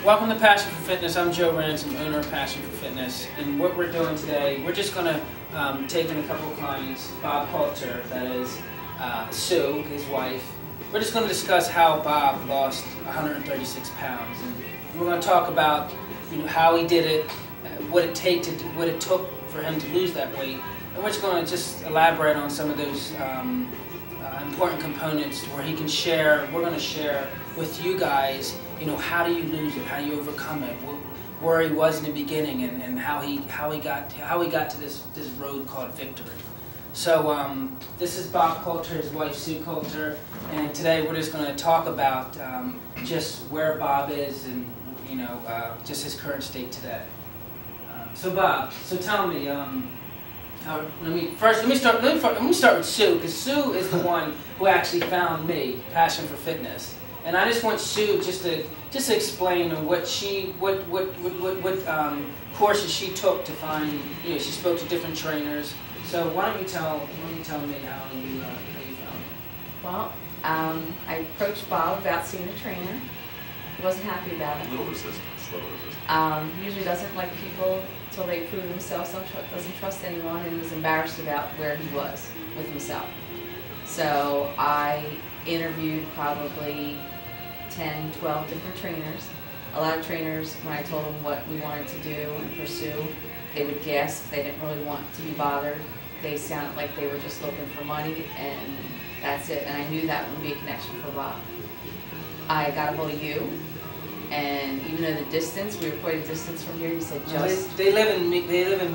Welcome to Passion for Fitness. I'm Joe Ransom, owner of Passion for Fitness. And what we're doing today, we're just going to take in a couple of clients. Bob Coulter, that is Sue, his wife. We're just going to discuss how Bob lost 136 pounds. And we're going to talk about how he did it, what it took for him to lose that weight. And we're just going to just elaborate on some of those important components where he can share. We're going to share with you guys, how do you lose it, how do you overcome it, where he was in the beginning, and how he got to this road called victory. So this is Bob Coulter, his wife Sue Coulter, and today we're just going to talk about just where Bob is and just his current state today. So Bob, so tell me. Let me start with Sue, because Sue is the one who actually found me, Passion for Fitness, and I just want Sue just to explain what courses she took to find. She spoke to different trainers. So why don't you tell me how you found me? Well, I approached Bob about seeing a trainer. He wasn't happy about it. Little resistance. He usually doesn't like people until they prove themselves, doesn't trust anyone, and was embarrassed about where he was with himself. So I interviewed probably 10, 12 different trainers. A lot of trainers, when I told them what we wanted to do and pursue, they would gasp. They didn't really want to be bothered. They sounded like they were just looking for money, and that's it. And I knew that wouldn't be a connection for Bob. I got a hold of you. And even though the distance, we were quite a distance from here, he said just... They live in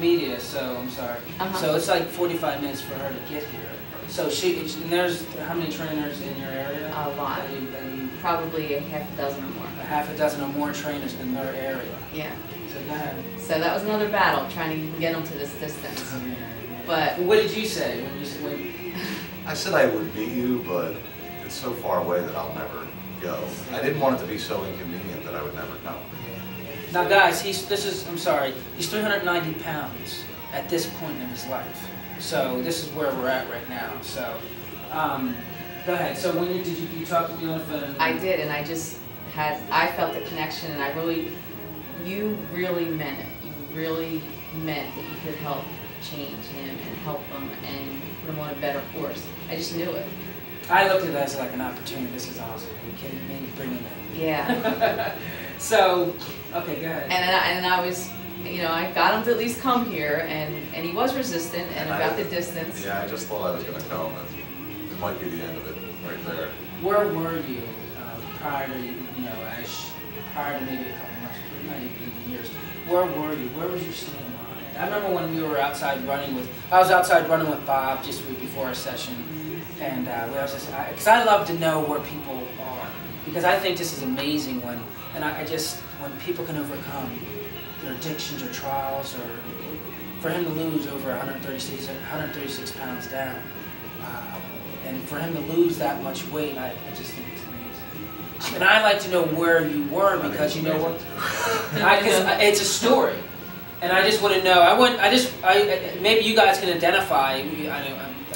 media, so I'm sorry. So it's like 45 minutes for her to get here. So and there's how many trainers in your area? A lot. Probably a half a dozen or more. A half a dozen or more trainers in their area. Yeah. So go ahead. So that was another battle, trying to even get them to this distance. Yeah. But what did you say when I said I would meet you, but it's so far away that I'll never go. I didn't want it to be so inconvenient that I would never come. Now guys, he's 390 pounds at this point in his life. So this is where we're at right now. So go ahead. So when did you talk to me on the phone? I did, and I felt the connection, and you really meant it. You really meant that you could help change him and help him and put him on a better course. I just knew it. I looked at it as like an opportunity. This is awesome. Are you kidding me? Bring him in. Yeah. So, okay, go ahead. And I was, I got him to at least come here, and he was resistant and about the distance. Yeah, I just thought I was going to come, and it might be the end of it right there. Where were you prior to prior to maybe a couple months, not even years? Where were you? Where was your state of mind? I remember when we were outside running with. I was outside running with Bob just before a session. And because I love to know where people are, because I think this is amazing when people can overcome their addictions or trials, or for him to lose over 136 pounds down, and for him to lose that much weight, I just think it's amazing. And I like to know where you were, because you know what, it's a story, and I just want to know. Maybe you guys can identify.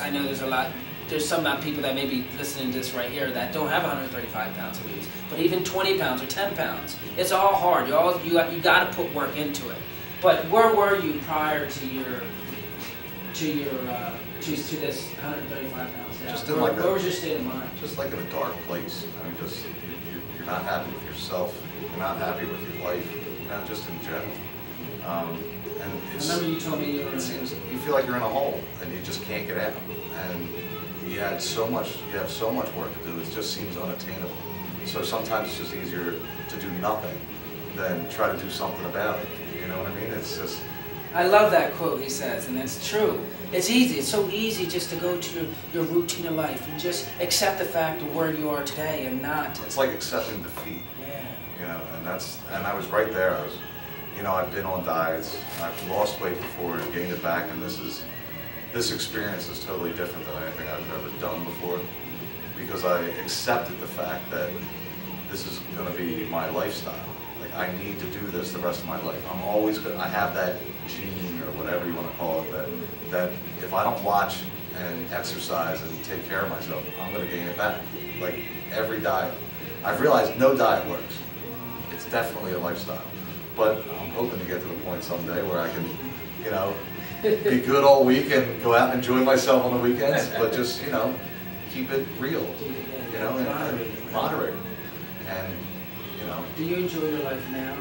I know there's a lot. There's some people that may be listening to this right here that don't have 135 pounds to lose, but even 20 pounds or 10 pounds, it's all hard. You got to put work into it. But where were you prior to this 135 pounds down? Just where was your state of mind? Just like in a dark place. I mean, just you're not happy with yourself. You're not happy with your life. Just in general. And I remember you told me it seems you feel like you're in a hole and you just can't get out. And you have so much work to do, it just seems unattainable. So sometimes it's just easier to do nothing than try to do something about it. You know what I mean? It's just... I love that quote he says, and it's true. It's easy. It's so easy just to go to your routine of life and just accept the fact of where you are today and not... It's like accepting defeat. Yeah. And I was right there. I've been on diets, I've lost weight before and gained it back, and this experience is totally different than anything I've ever done before, because I accepted the fact that this is going to be my lifestyle. Like, I need to do this the rest of my life. I have that gene, or whatever you want to call it, that if I don't watch and exercise and take care of myself, I'm going to gain it back. Like every diet. I've realized no diet works. it's definitely a lifestyle. But I'm hoping to get to the point someday where I can, you know, be good all week and go out and enjoy myself on the weekends, but just, you know, keep it real, you know, and moderate. And, you know. Do you enjoy your life now?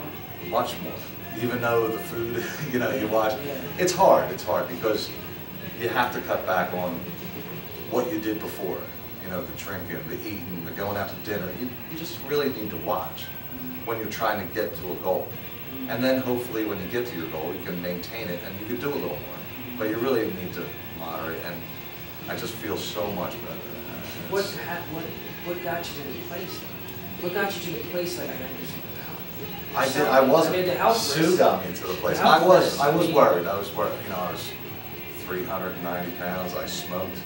Much more. Even though the food, you know, you watch, it's hard because you have to cut back on what you did before. You know, the drinking, the eating, the going out to dinner. You just really need to watch when you're trying to get to a goal. And then hopefully when you get to your goal, you can maintain it and you can do a little more. But you really need to moderate, and I just feel so much better. What got you to the place? What got you to the place like I got to do something about it? I wasn't. I mean, the health Sue risk. got me to the place. The I health was risk, worried. I was worried. You know, I was 390 pounds. I smoked,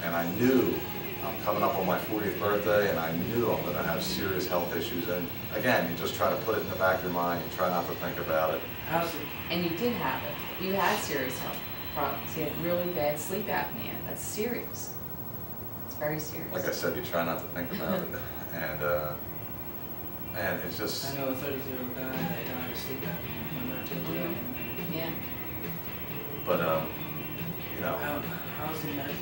and I knew I'm coming up on my 40th birthday, and I knew I'm going to have serious health issues. And again, you just try to put it in the back of your mind. You try not to think about it. How's it? And you did have it. You had serious health problems. You had really bad sleep apnea. That's serious. It's very serious. Like I said, you try not to think about it, and it's just. I know a 33-year-old guy that died of sleep apnea. Remember I told you that? Yeah. But you know. How's the marriage?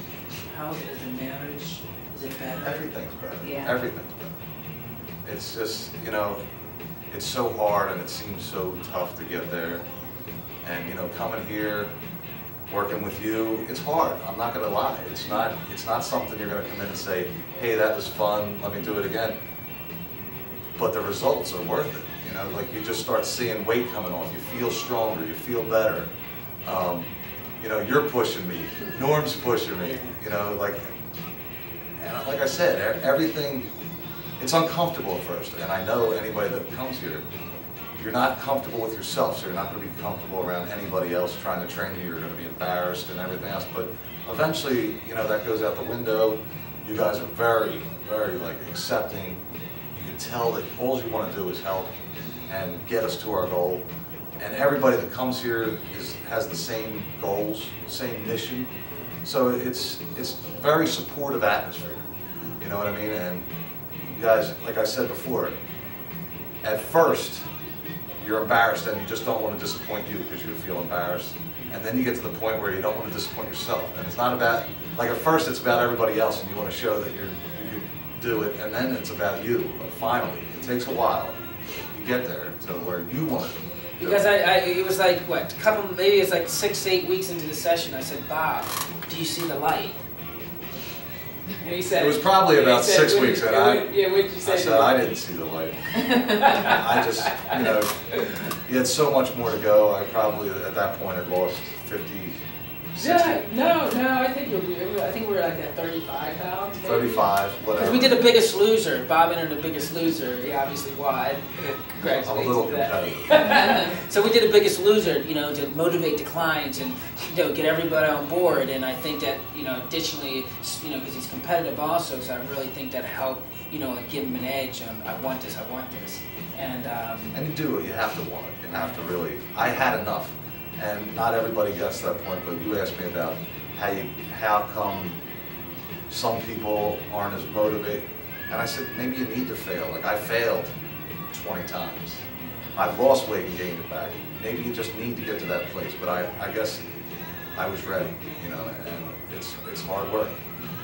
Is the marriage? Is it better? Everything's better. Yeah. Everything's better. It's just, you know, it's so hard and it seems so tough to get there. And you know, coming here, working with you, it's hard. I'm not gonna lie. It's not something you're gonna come in and say, hey, that was fun, let me do it again. But the results are worth it. You know, like you just start seeing weight coming off, you feel stronger, you feel better. You know, you're pushing me, Norm's pushing me, you know, like I said, everything, it's uncomfortable at first, and I know anybody that comes here, you're not comfortable with yourself, so you're not going to be comfortable around anybody else trying to train you, you're going to be embarrassed and everything else, but eventually, you know, that goes out the window. You guys are very, very, like, accepting. You can tell that all you want to do is help and get us to our goal. And everybody that comes here has the same goals, same mission. So it's very supportive atmosphere. You know what I mean? And you guys, like I said before, at first you're embarrassed and you just don't want to disappoint you because you feel embarrassed. And then you get to the point where you don't want to disappoint yourself. And it's not about, like at first it's about everybody else and you want to show that you can do it. And then it's about you. But finally, it takes a while. You get there to where you want to. Because it was like, what, maybe it's like 6 to 8 weeks into the session, I said, Bob, do you see the light? And he said, it was probably about 6 weeks, and what did you say? I said, I didn't see the light. I just, you know, you had so much more to go. I probably, at that point, had lost 50, 60. Yeah, no, I think we were like at 35 pounds. Maybe. 35, whatever. Because we did the Biggest Loser. Bob entered the Biggest Loser. He obviously won. Congratulations. I'm a little competitive. So we did the Biggest Loser, you know, to motivate the clients and, you know, get everybody on board. And I think that, you know, additionally, you know, because he's competitive also, so I really think that helped, you know, like give him an edge on, I want this. And you do it. You have to want it. You have to really. I had enough. And not everybody gets to that point, but you asked me about how come some people aren't as motivated. And I said, maybe you need to fail. Like I failed 20 times. I've lost weight and gained it back. Maybe you just need to get to that place. But I guess I was ready, you know, and it's hard work.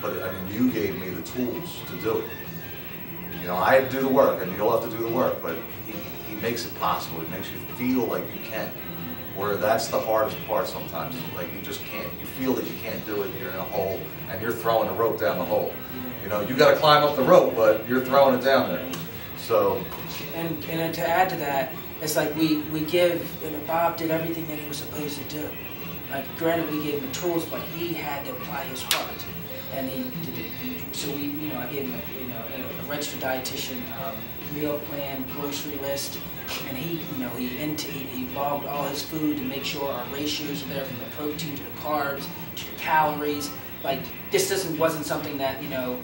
But I mean, you gave me the tools to do it. You know, I had to do the work, and you'll have to do the work, but he makes it possible. He makes you feel like you can. Where that's the hardest part sometimes. Like you just can't. You feel that you can't do it. You're in a hole, and you're throwing a rope down the hole. You know, you got to climb up the rope, but you're throwing it down there. So. And to add to that, it's like we give. And Bob did everything that he was supposed to do. Like granted, we gave him the tools, but he had to apply his heart, and he did it. So we, you know, I gave him a registered dietitian meal plan, grocery list. And he logged all his food to make sure our ratios are there, from the protein to the carbs to the calories. Like this wasn't something that, you know,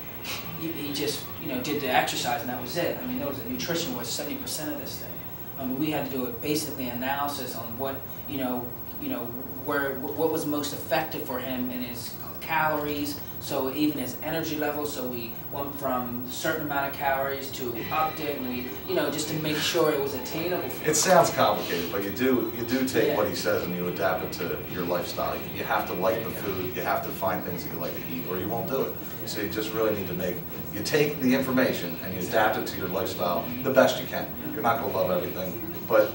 he just, you know, did the exercise and that was it. I mean, the nutrition was 70% of this thing. I mean, we had to do basically analysis on what, you know, you know, what was most effective for him in his calories, so even his energy level. So we went from a certain amount of calories to upped it, and we, you know, just to make sure it was attainable for him. It sounds complicated, but you do take what he says and you adapt it to your lifestyle. You have to like the food, you have to find things that you like to eat, or you won't do it. So you just really need to you take the information and you adapt it to your lifestyle the best you can. You're not going to love everything, but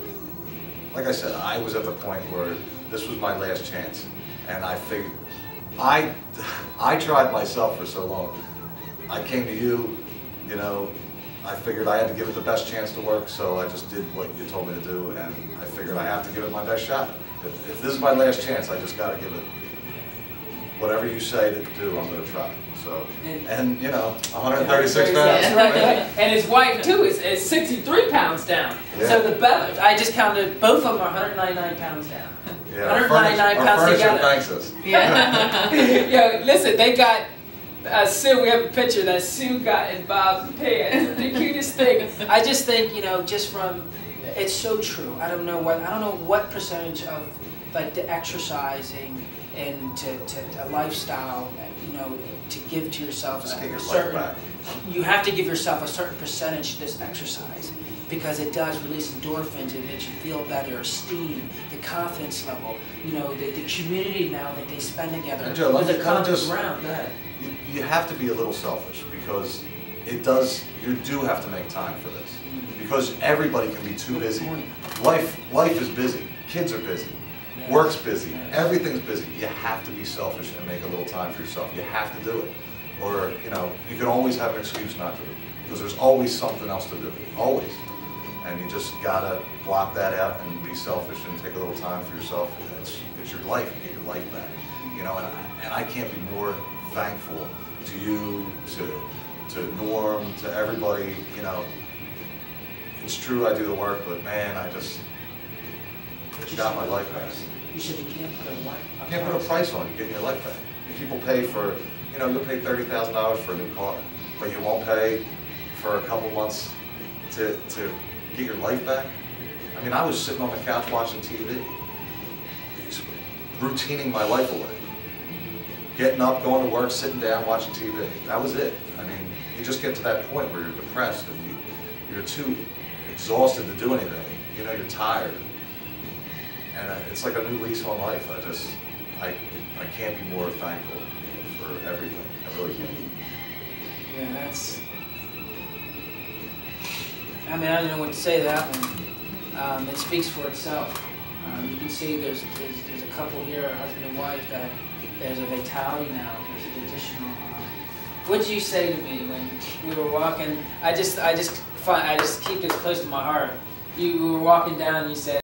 like I said, I was at the point where this was my last chance, and I figured, I tried myself for so long. I came to you, you know, I figured I had to give it the best chance to work, so I just did what you told me to do, and I figured I have to give it my best shot. If this is my last chance, I just got to give it whatever you say to do, I'm going to try. So, and you know, 136 pounds. Right. And his wife too is 63 pounds down. Yeah. So I just counted, both of them are 199 pounds down. Yeah, 199 pounds together. Thanks us. Yeah. Yo, listen, they got Sue. We have a picture that Sue got in Bob's pants. The cutest thing. I just think, you know, just from, it's so true. I don't know what percentage of like the exercising and to a lifestyle, you know, to give to yourself a certain. You have to give yourself a certain percentage to this exercise, because it does release endorphins, it makes you feel better, esteem, the confidence level, you know, the community now that they spend together. And Joe, there's a common ground. Go ahead. You have to be a little selfish, because it does, you do have to make time for this. Because everybody can be too busy. Life is busy, kids are busy, work's busy, everything's busy. You have to be selfish and make a little time for yourself. You have to do it. Or, you know, you can always have an excuse not to do it, because there's always something else to do, always. And you just gotta block that out and be selfish and take a little time for yourself. It's your life. You get your life back. You know, and I can't be more thankful to you, to Norm, to everybody. You know, it's true I do the work, but man, I just got my life back. You said you can't put a price on it, getting your life back. People pay for, you know, you'll pay $30,000 for a new car, but you won't pay for a couple months to get your life back. I mean, I was sitting on the couch watching TV, routining my life away. Getting up, going to work, sitting down, watching TV. That was it. I mean, you just get to that point where you're depressed and you're too exhausted to do anything. You know, you're tired. And it's like a new lease on life. I can't be more thankful for everything. I really can't. Yeah, that's... I mean, I don't know what to say to that one. It speaks for itself. You can see there's a couple here, a husband and wife, that there's a vitality now. There's an additional. What did you say to me when we were walking? I just keep this close to my heart. You were walking down and you said,